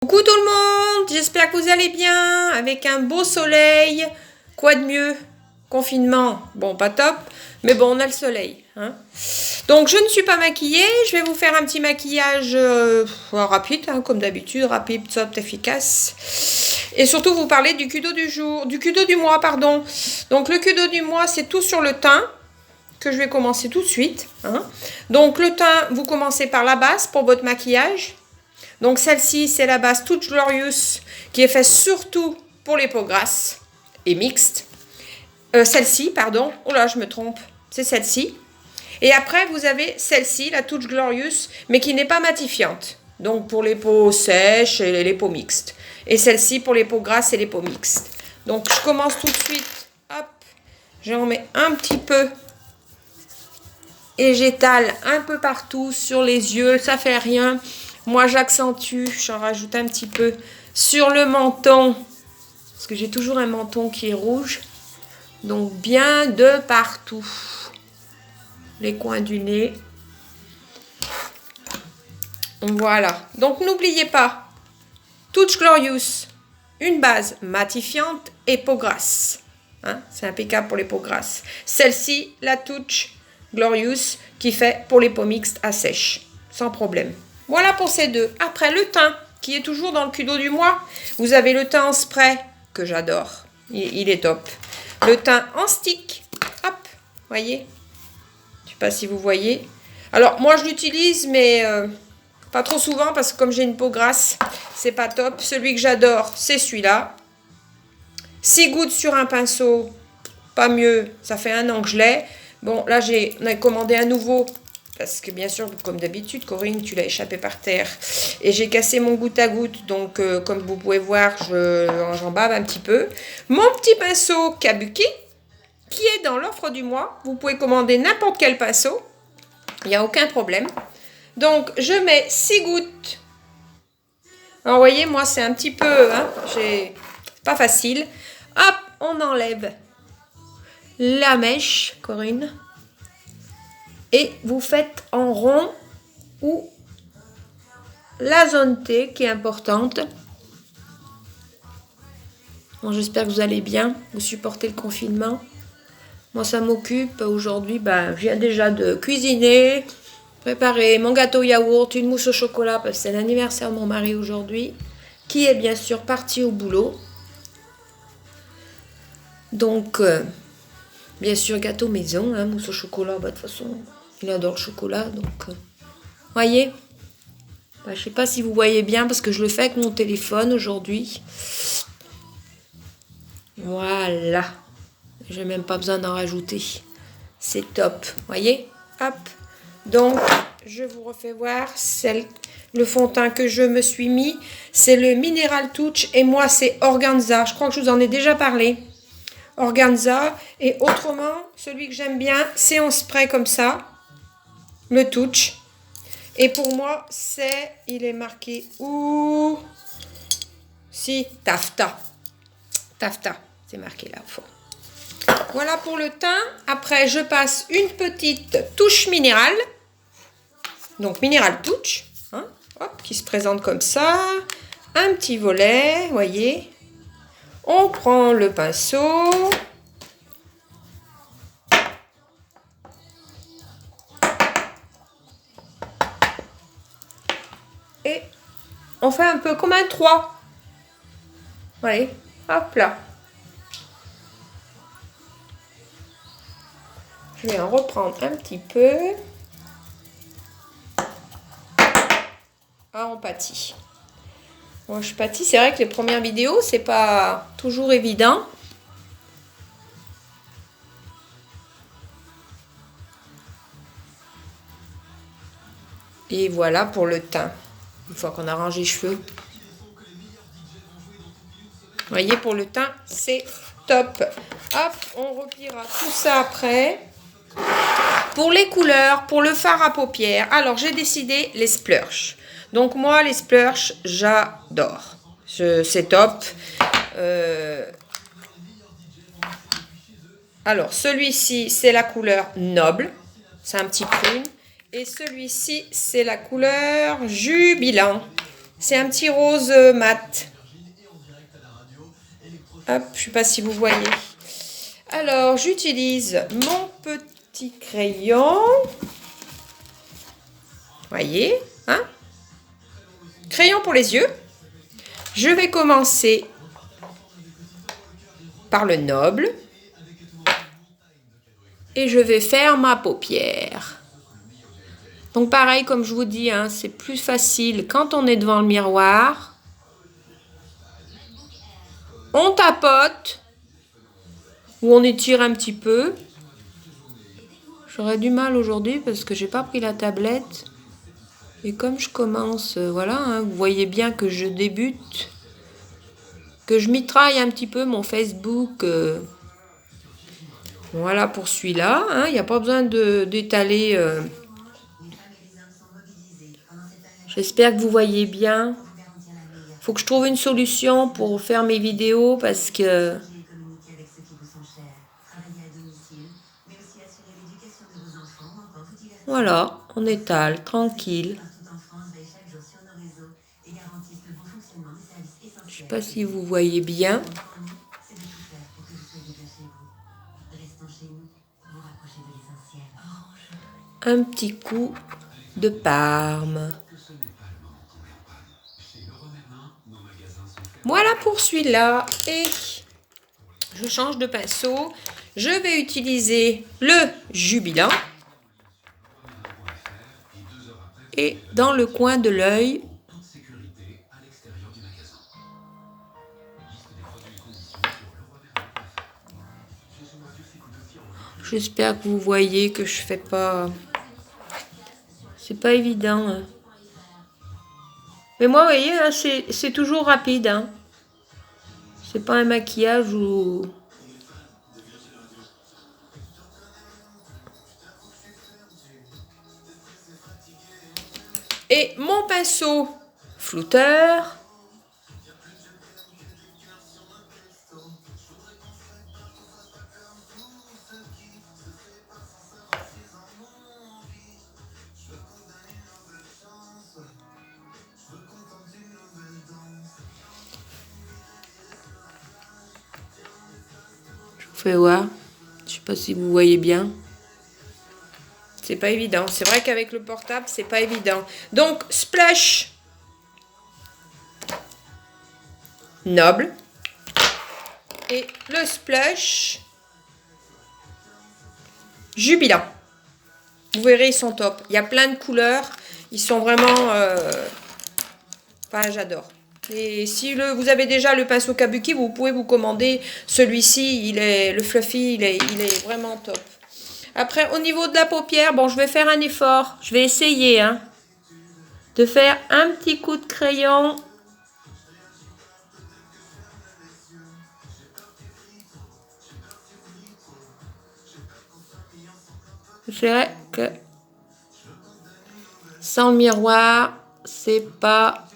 Coucou tout le monde, j'espère que vous allez bien, avec un beau soleil. Quoi de mieux? Confinement, bon pas top, mais bon on a le soleil. Hein. Donc je ne suis pas maquillée, je vais vous faire un petit maquillage rapide, hein, comme d'habitude, rapide, soft, efficace. Et surtout vous parler du kudo du jour, du kudo du mois, pardon. Donc le kudo du mois c'est tout sur le teint, que je vais commencer tout de suite. Hein. Donc le teint, vous commencez par la base pour votre maquillage. Donc celle-ci, c'est la base Touch Glorious qui est faite surtout pour les peaux grasses et mixtes. Celle-ci, pardon. Oh là, je me trompe. C'est celle-ci. Et après, vous avez celle-ci, la Touch Glorious, mais qui n'est pas matifiante. Donc pour les peaux sèches et les peaux mixtes. Et celle-ci pour les peaux grasses et les peaux mixtes. Donc je commence tout de suite. Hop. J'en mets un petit peu. Et j'étale un peu partout sur les yeux. Ça fait rien. Moi, j'accentue, j'en rajoute un petit peu sur le menton, parce que j'ai toujours un menton qui est rouge. Donc, bien de partout. Les coins du nez. Voilà. Donc, n'oubliez pas, Touch Glorious, une base matifiante et peau grasse. Hein, c'est impeccable pour les peaux grasses. Celle-ci, la Touch Glorious, qui fait pour les peaux mixtes à sèche, sans problème. Voilà pour ces deux. Après, le teint, qui est toujours dans le kudo du mois. Vous avez le teint en spray, que j'adore. Il est top. Le teint en stick. Hop, voyez. Je ne sais pas si vous voyez. Alors, moi, je l'utilise, mais pas trop souvent, parce que comme j'ai une peau grasse, c'est pas top. Celui que j'adore, c'est celui-là. 6 gouttes sur un pinceau, pas mieux. Ça fait 1 an que je l'ai. Bon, là, on a commandé un nouveau. Parce que bien sûr, comme d'habitude, Corinne, tu l'as échappé par terre. Et j'ai cassé mon goutte à goutte. Donc, comme vous pouvez voir, j'en bave un petit peu. Mon petit pinceau Kabuki, qui est dans l'offre du mois. Vous pouvez commander n'importe quel pinceau. Il n'y a aucun problème. Donc, je mets 6 gouttes. Alors, vous voyez, moi, c'est un petit peu... Hein, pas facile. Hop, on enlève la mèche, Corinne. Et vous faites en rond ou la zone T qui est importante. Bon, j'espère que vous allez bien, vous supportez le confinement. Moi, ça m'occupe. Aujourd'hui, je viens déjà de cuisiner, préparer mon gâteau yaourt, une mousse au chocolat, parce que c'est l'anniversaire de mon mari aujourd'hui, qui est bien sûr parti au boulot. Donc, bien sûr, gâteau maison, hein, mousse au chocolat, de toute façon... Il adore le chocolat, donc... voyez, je ne sais pas si vous voyez bien, parce que je le fais avec mon téléphone aujourd'hui. Voilà. J'ai même pas besoin d'en rajouter. C'est top. Voyez, hop. Donc, je vous refais voir le fond de teint que je me suis mis. C'est le Mineral Touch, et moi, c'est Organza. Je crois que je vous en ai déjà parlé. Organza. Et autrement, celui que j'aime bien, c'est en spray comme ça. Le Touch. Et pour moi, il est marqué où? Si, Taffeta. Taffeta, c'est marqué là au fond. Voilà pour le teint. Après, je passe une petite touche minérale. Donc, Mineral Touch. Hein, hop, qui se présente comme ça. Un petit volet, voyez. On prend le pinceau. Et on fait un peu comme un 3. Voyez, hop là. Je vais en reprendre un petit peu. Ah, on pâtit. Moi, je pâtis. C'est vrai que les premières vidéos, c'est pas toujours évident. Et voilà pour le teint. Une fois qu'on a rangé les cheveux. Vous voyez, pour le teint, c'est top. Hop, on repliera tout ça après. Pour les couleurs, pour le fard à paupières, alors j'ai décidé les splursh. Donc moi, les splursh, j'adore. C'est top. Alors, celui-ci, c'est la couleur noble. C'est un petit prune. Et celui-ci, c'est la couleur jubilant. C'est un petit rose mat. Hop, je ne sais pas si vous voyez. Alors, j'utilise mon petit crayon. Voyez, hein? Crayon pour les yeux. Je vais commencer par le noble. Et je vais faire ma paupière. Donc pareil, comme je vous dis, hein, c'est plus facile quand on est devant le miroir. On tapote. Ou on étire un petit peu. J'aurais du mal aujourd'hui parce que j'ai pas pris la tablette. Et comme je commence, voilà, hein, vous voyez bien que je débute. Que je mitraille un petit peu mon Facebook. Voilà pour celui-là. Hein, il n'y a pas besoin d'étaler. J'espère que vous voyez bien. Faut que je trouve une solution pour faire mes vidéos parce que... Voilà, on étale, tranquille. Je sais pas si vous voyez bien. Un petit coup de parme. Voilà pour celui-là. Et je change de pinceau. Je vais utiliser le Jubilant. Et dans le coin de l'œil, j'espère que vous voyez que je fais pas... C'est pas évident. Hein. Mais moi, vous voyez, hein, c'est toujours rapide. Hein. C'est pas un maquillage où... Et mon pinceau flouteur. Je vous fais voir. Je sais pas si vous voyez bien. C'est pas évident. C'est vrai qu'avec le portable, c'est pas évident. Donc, splash noble. Et le splash Jubilant. Vous verrez, ils sont top. Il y a plein de couleurs. Ils sont vraiment... Enfin, j'adore. Et si vous avez déjà le pinceau Kabuki, vous pouvez vous commander celui-ci. Le fluffy, il est vraiment top. Après, au niveau de la paupière, bon, je vais faire un effort. Je vais essayer hein, de faire un petit coup de crayon. Je dirais que sans le miroir, c'est pas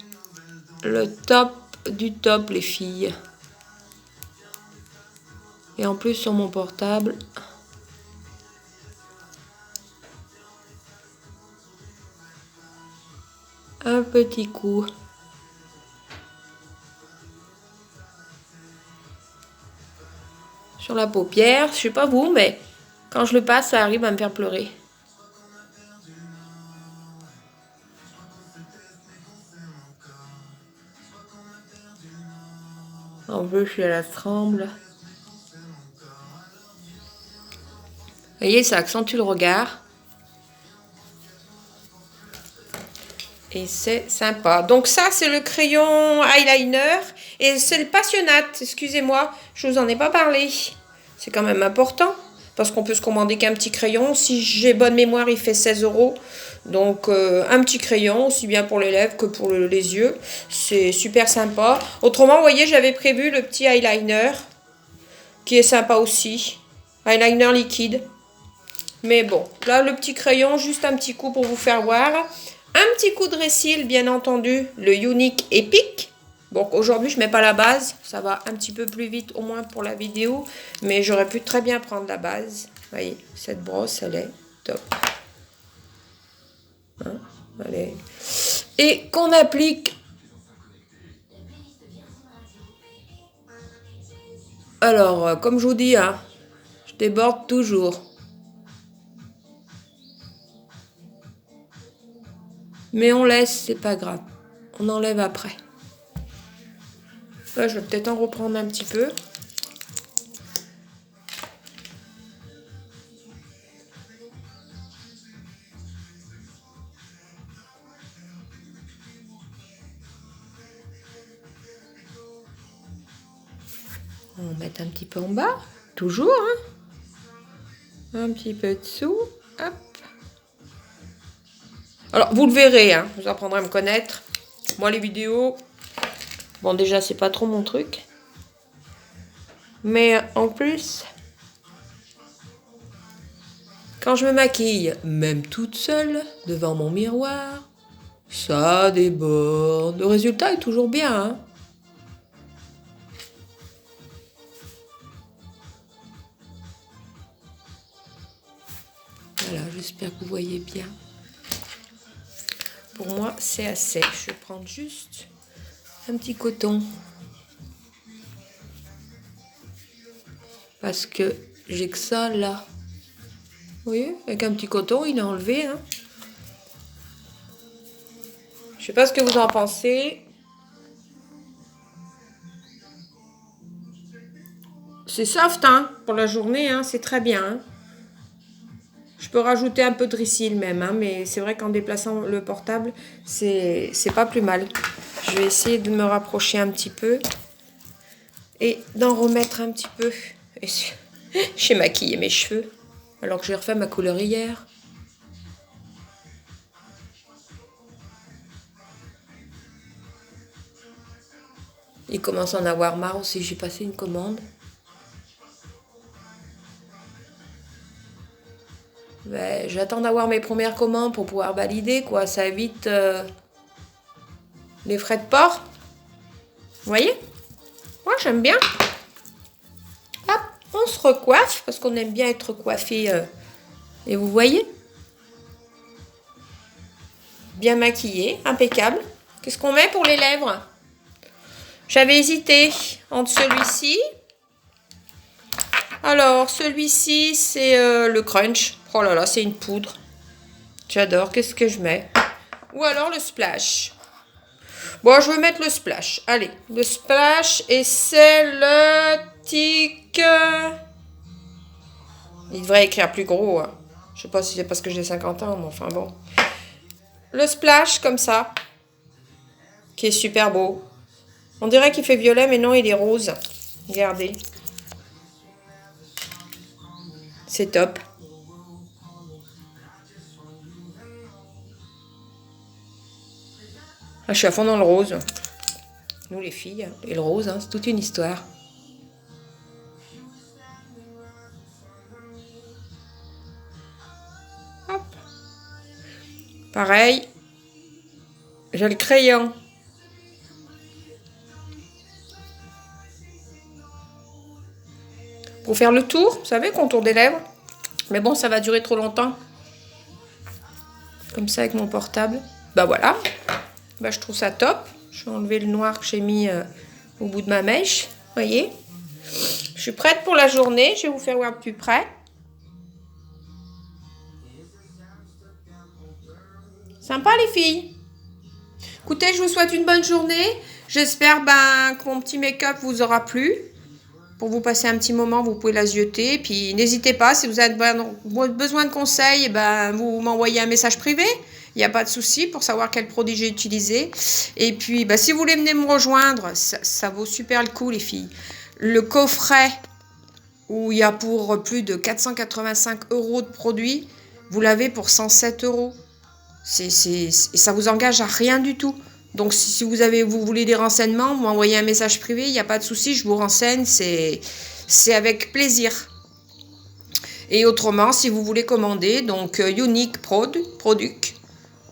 le top du top, les filles. Et en plus, sur mon portable... Un petit coup. Sur la paupière. Je sais pas vous, mais quand je le passe, ça arrive à me faire pleurer. En bleu, je suis à la tremble. Vous voyez, ça accentue le regard. Et c'est sympa. Donc ça, c'est le crayon eyeliner. Et c'est le Passionnate. Excusez-moi, je vous en ai pas parlé. C'est quand même important. Parce qu'on peut se commander qu'un petit crayon. Si j'ai bonne mémoire, il fait 16 €. Donc un petit crayon, aussi bien pour les lèvres que pour les yeux. C'est super sympa. Autrement, vous voyez, j'avais prévu le petit eyeliner. Qui est sympa aussi. Eyeliner liquide. Mais bon, là, le petit crayon, juste un petit coup pour vous faire voir. Un petit coup de récil, bien entendu, le Unique Epic. Bon, aujourd'hui, je ne mets pas la base. Ça va un petit peu plus vite, au moins pour la vidéo. Mais j'aurais pu très bien prendre la base. Vous voyez, cette brosse, elle est top. Hein, allez. Et qu'on applique Alors, comme je vous dis, hein, je déborde toujours. Mais on laisse, c'est pas grave. On enlève après. Là, je vais peut-être en reprendre un petit peu. On va mettre un petit peu en bas, toujours, hein. Un petit peu dessous, hop. Alors, vous le verrez, hein, vous apprendrez à me connaître. Moi, les vidéos, bon, déjà, c'est pas trop mon truc. Mais en plus, quand je me maquille, même toute seule, devant mon miroir, ça déborde. Le résultat est toujours bien, hein. Voilà, j'espère que vous voyez bien. Pour moi, c'est assez. Je vais prendre juste un petit coton. Parce que j'ai que ça là. Vous voyez, avec un petit coton, il est enlevé, hein. Je sais pas ce que vous en pensez. C'est soft, hein, pour la journée, hein, c'est très bien, hein. Je peux rajouter un peu de ricil même, hein, mais c'est vrai qu'en déplaçant le portable, c'est pas plus mal. Je vais essayer de me rapprocher un petit peu et d'en remettre un petit peu. J'ai maquillé mes cheveux alors que j'ai refait ma couleur hier. Il commence à en avoir marre aussi, j'ai passé une commande. Ben, j'attends d'avoir mes premières commandes pour pouvoir valider, quoi. Ça évite les frais de port. Vous voyez? Moi, j'aime bien. Hop, on se recoiffe parce qu'on aime bien être coiffé. Et vous voyez? Bien maquillé, impeccable. Qu'est-ce qu'on met pour les lèvres? J'avais hésité entre celui-ci. Alors, celui-ci, c'est le crunch. Oh là là, c'est une poudre. J'adore. Qu'est-ce que je mets? Ou alors le splash. Bon, je vais mettre le splash. Allez, le splash. Et c'est le tic. Il devrait écrire plus gros, hein. Je sais pas si c'est parce que j'ai 50 ans, mais enfin bon. Le splash, comme ça. Qui est super beau. On dirait qu'il fait violet, mais non, il est rose. Regardez. C'est top. Ah, je suis à fond dans le rose. Nous, les filles, et le rose, hein, c'est toute une histoire. Hop. Pareil. J'ai le crayon. Pour faire le tour, vous savez, contour des lèvres. Mais bon, ça va durer trop longtemps. Comme ça, avec mon portable. Bah voilà. Bah, je trouve ça top. Je vais enlever le noir que j'ai mis au bout de ma mèche. Vous voyez? Je suis prête pour la journée. Je vais vous faire voir de plus près. Sympa, les filles. Écoutez, je vous souhaite une bonne journée. J'espère que mon petit make-up vous aura plu. Pour vous passer un petit moment, vous pouvez la zioter. Puis n'hésitez pas, si vous avez besoin de conseils, vous m'envoyez un message privé. Il n'y a pas de souci pour savoir quel produit j'ai utilisé. Et puis, si vous voulez venir me rejoindre, ça vaut super le coup, les filles. Le coffret, où il y a pour plus de 485 € de produits, vous l'avez pour 107 €. Et ça vous engage à rien du tout. Donc, si vous voulez des renseignements, vous m'envoyez un message privé, il n'y a pas de souci, je vous renseigne, c'est avec plaisir. Et autrement, si vous voulez commander, donc Unique Product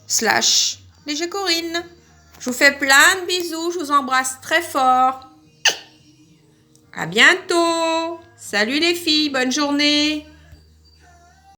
/ Léger Corinne. Je vous fais plein de bisous, je vous embrasse très fort. À bientôt. Salut les filles, bonne journée.